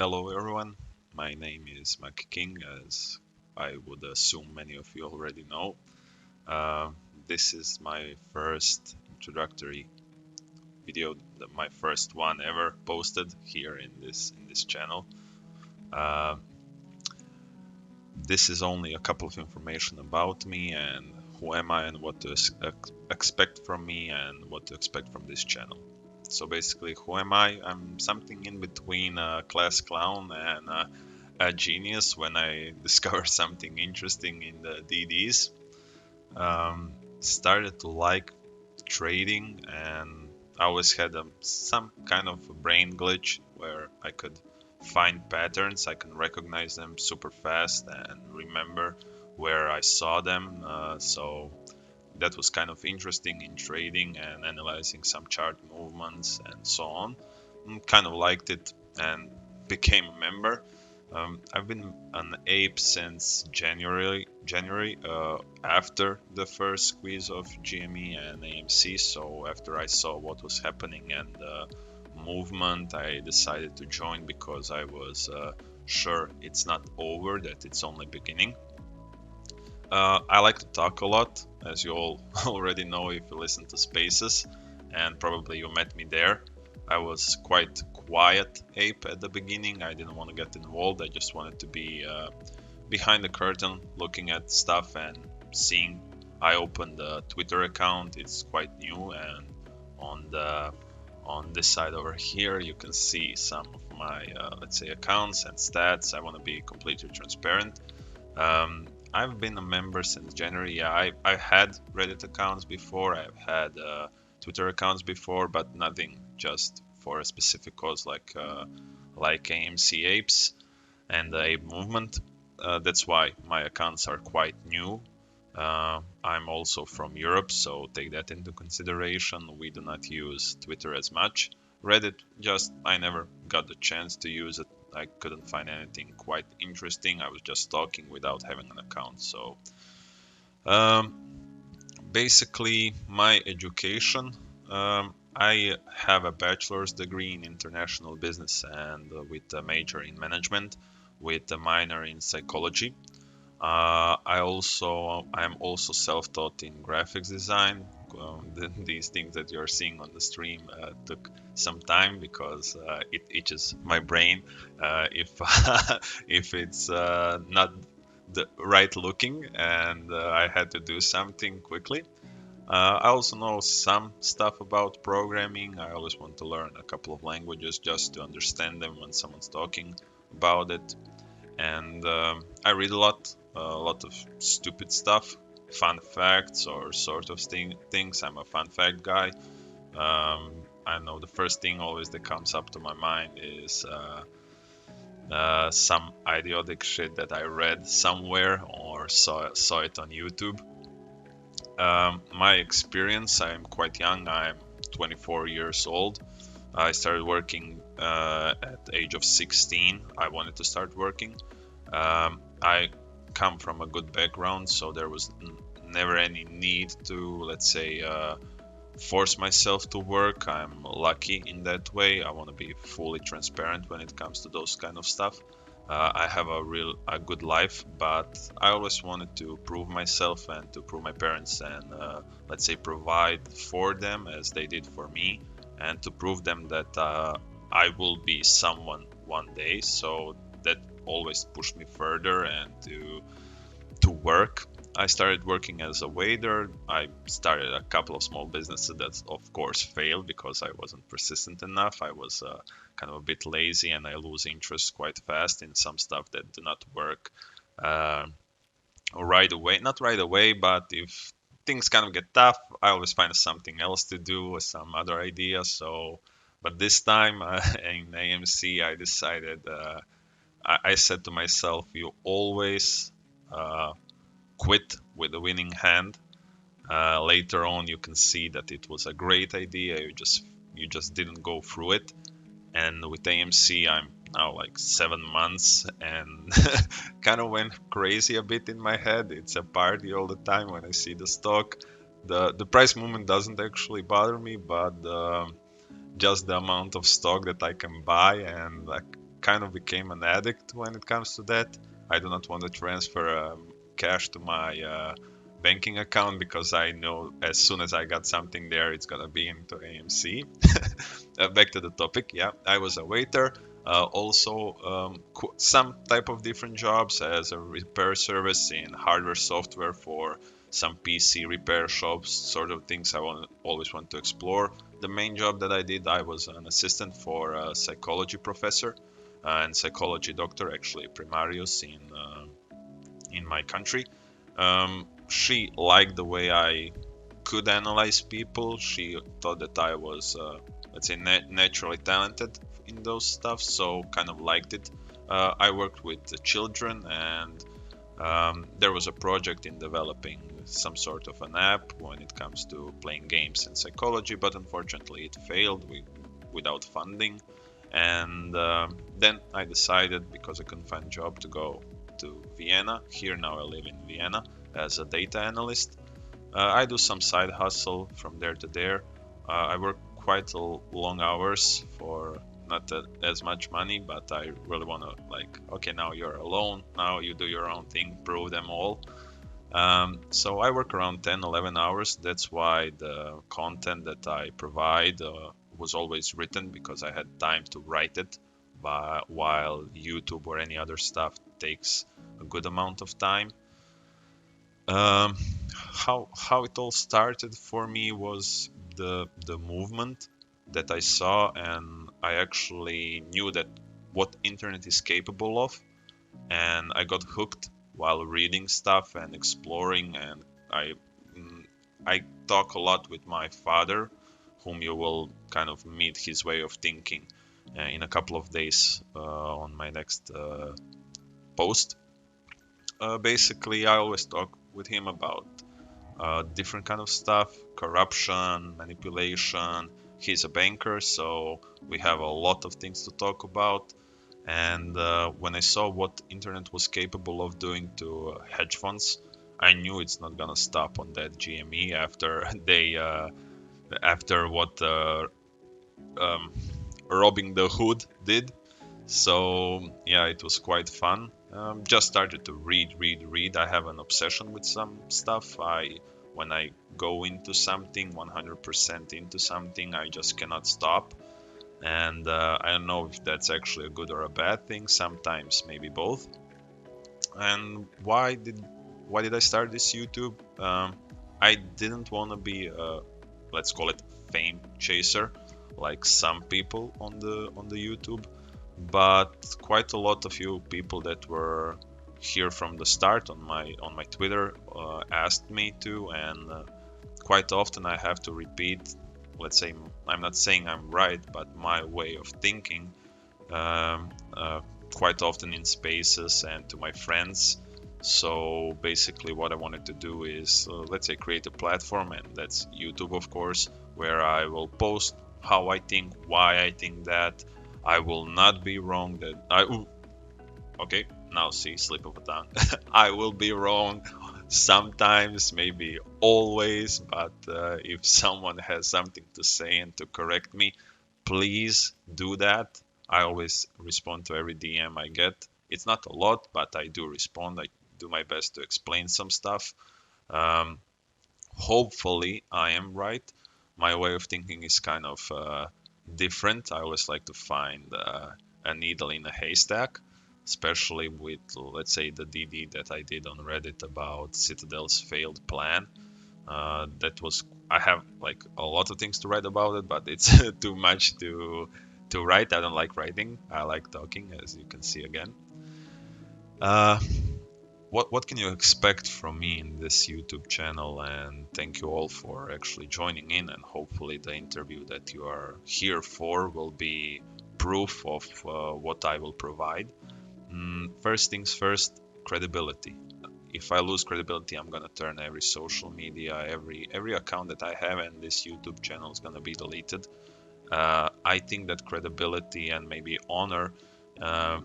Hello everyone, my name is McKing, as I would assume many of you already know. Uh, this is my first introductory video, my first one ever posted here in this channel. Uh, this is only a couple of information about me and who am I and what to expect from me and what to expect from this channel. So basically, who am I? I'm something in between a class clown and a genius when I discover something interesting in the DDs. Started to like trading, and I always had some kind of a brain glitch where I could find patterns, I can recognize them super fast and remember where I saw them. So that was kind of interesting in trading and analyzing some chart movements and so on. Kind of liked it and became a member. I've been an ape since January after the first squeeze of GME and AMC. So after I saw what was happening and the movement, I decided to join because I was sure it's not over, that it's only beginning. I like to talk a lot, as you all already know if you listen to Spaces, and probably you met me there. I was quite quiet ape at the beginning. I didn't want to get involved. I just wanted to be behind the curtain, looking at stuff and seeing. I opened a Twitter account. It's quite new, and on this side over here, you can see some of my let's say accounts and stats. I want to be completely transparent. I've been a member since January. Yeah, I had Reddit accounts before. I've had Twitter accounts before, but nothing just for a specific cause like AMC Apes and the Ape movement. That's why my accounts are quite new. I'm also from Europe, so take that into consideration. We do not use Twitter as much. Reddit, just I never got the chance to use it. I couldn't find anything quite interesting. I was just talking without having an account. So um, basically, my education. I have a bachelor's degree in international business and with a major in management, with a minor in psychology. I'm also self-taught in graphics design. These things that you're seeing on the stream took some time because it itches my brain if if it's not the right looking, and I had to do something quickly. I also know some stuff about programming. I always want to learn a couple of languages just to understand them when someone's talking about it. And I read a lot of stupid stuff, fun facts or sort of things. I'm a fun fact guy. I know the first thing always that comes up to my mind is some idiotic shit that I read somewhere or saw it on YouTube. My experience, I'm quite young. I'm 24 years old. I started working at the age of 16. I wanted to start working. I come from a good background, so there was never any need to, let's say, force myself to work. I'm lucky in that way. I want to be fully transparent when it comes to those kind of stuff. I have a good life, but I always wanted to prove myself and to prove my parents and let's say provide for them as they did for me, and to prove them that I will be someone one day. So that always pushed me further and to work. I started working as a waiter. I started a couple of small businesses that, of course, failed because I wasn't persistent enough. I was kind of a bit lazy, and I lose interest quite fast in some stuff that do not work uh, right away. Not right away, but if things kind of get tough, I always find something else to do or some other idea. So, but this time in AMC, I decided. I said to myself, you always uh, quit with a winning hand. Later on, you can see that it was a great idea. You just didn't go through it. And with AMC, I'm now like 7 months and kind of went crazy a bit in my head. It's a party all the time when I see the stock. The price movement doesn't actually bother me, but just the amount of stock that I can buy and like kind of became an addict when it comes to that. I do not want to transfer cash to my banking account because I know as soon as I got something there, it's gonna be into AMC. Back to the topic. Yeah, I was a waiter. Also, some type of different jobs as a repair service in hardware software for some PC repair shops, sort of things always want to explore. The main job that I did, I was an assistant for a psychology professor and psychology doctor, actually primarius in my country. She liked the way I could analyze people. She thought that I was, let's say, naturally talented in those stuff, so kind of liked it. I worked with the children, and there was a project in developing some sort of an app when it comes to playing games in psychology, but unfortunately it failed without funding. And then I decided, because I couldn't find a job, to go to Vienna. Here now I live in Vienna as a data analyst. I do some side hustle from there to there. I work quite long hours for not as much money, but I really want to, like, okay, now you're alone, now you do your own thing, prove them all. So I work around 10, 11 hours. That's why the content that I provide was always written, because I had time to write it, while YouTube or any other stuff takes a good amount of time. Um, how it all started for me was the movement that I saw, and I actually knew that what internet is capable of, and I got hooked while reading stuff and exploring. And I mm, I talk a lot with my father, whom you will kind of meet his way of thinking in a couple of days on my next post. Basically, I always talk with him about different kind of stuff, corruption, manipulation. He's a banker, so we have a lot of things to talk about. And when I saw what internet was capable of doing to hedge funds, I knew it's not gonna stop on that GME after after what um, robbing the hood did. So yeah, it was quite fun. Just started to read. I have an obsession with some stuff. When I go into something, 100% into something, I just cannot stop. And I don't know if that's actually a good or a bad thing. Sometimes maybe both. And why did I start this YouTube? I didn't want to be let's call it fame chaser, like some people on the YouTube, but quite a lot of you people that were here from the start on my Twitter asked me to, and quite often I have to repeat. Let's say, I'm not saying I'm right, but my way of thinking, um, quite often in spaces and to my friends. So basically, what I wanted to do is, let's say, create a platform, and that's YouTube, of course, where I will post how I think, why I think that. I will not be wrong. Okay, now see, slip of a tongue. I will be wrong sometimes, maybe always, but if someone has something to say and to correct me, please do that. I always respond to every DM I get. It's not a lot, but I do respond. I do my best to explain some stuff. Um, Hopefully, I am right. My way of thinking is kind of different. I always like to find a needle in a haystack, especially with, let's say, the DD that I did on Reddit about Citadel's failed plan. That was, I have like a lot of things to write about it, but it's too much to write. I don't like writing. I like talking, as you can see again. Uh, what can you expect from me in this YouTube channel? And thank you all for actually joining in, and hopefully the interview that you are here for will be proof of what I will provide. First things first, credibility. If I lose credibility, I'm gonna turn every social media, every account that I have, and this YouTube channel is gonna be deleted. I think that credibility and maybe honor uh,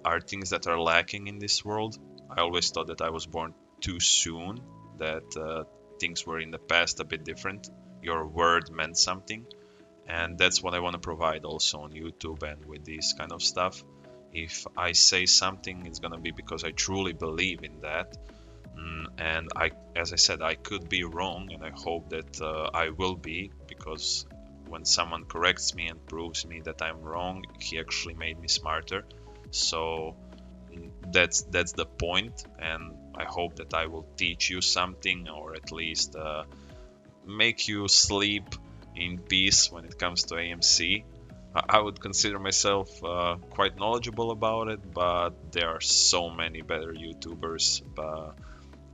are things that are lacking in this world. I always thought that I was born too soon, that things were in the past a bit different. Your word meant something, and that's what I want to provide also on YouTube and with this kind of stuff. If I say something, it's gonna be because I truly believe in that. And as I said, I could be wrong, and I hope that I will be, because when someone corrects me and proves me that I'm wrong, he actually made me smarter. So that's the point, and I hope that I will teach you something, or at least make you sleep in peace when it comes to AMC. I would consider myself quite knowledgeable about it, but there are so many better YouTubers. But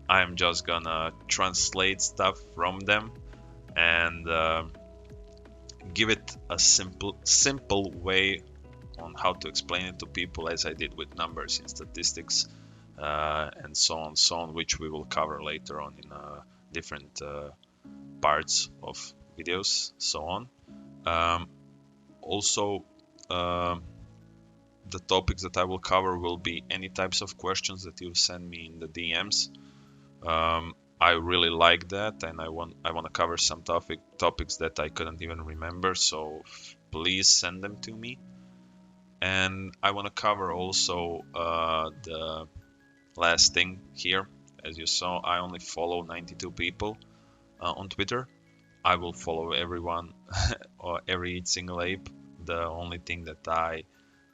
I'm just gonna translate stuff from them and give it a simple way on how to explain it to people, as I did with numbers and statistics, and so on, which we will cover later on in different parts of videos, so on. Also, the topics that I will cover will be any types of questions that you send me in the DMs. I really like that, and I want to cover some topics that I couldn't even remember. So please send them to me. And I want to cover also the last thing here. As you saw, I only follow 92 people on Twitter. I will follow everyone or every single ape. The only thing that I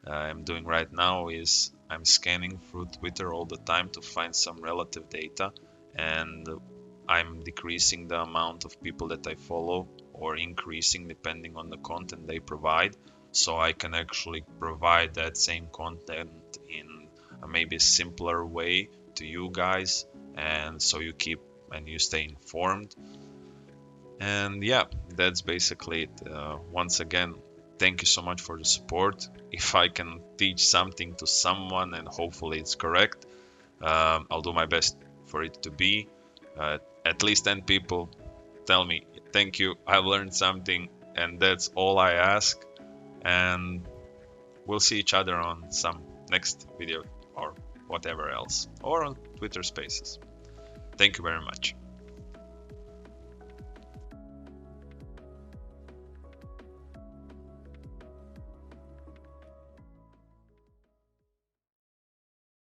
am doing right now is I'm scanning through Twitter all the time to find some relative data, and I'm decreasing the amount of people that I follow, or increasing depending on the content they provide, so I can actually provide that same content in a maybe simpler way to you guys, and so you keep and you stay informed. And yeah, that's basically it. Once again, thank you so much for the support. If I can teach something to someone, and hopefully it's correct, I'll do my best for it to be. At least 10 people tell me, thank you, I've learned something, and that's all I ask. And we'll see each other on some next video or whatever else, or on Twitter Spaces. Thank you very much.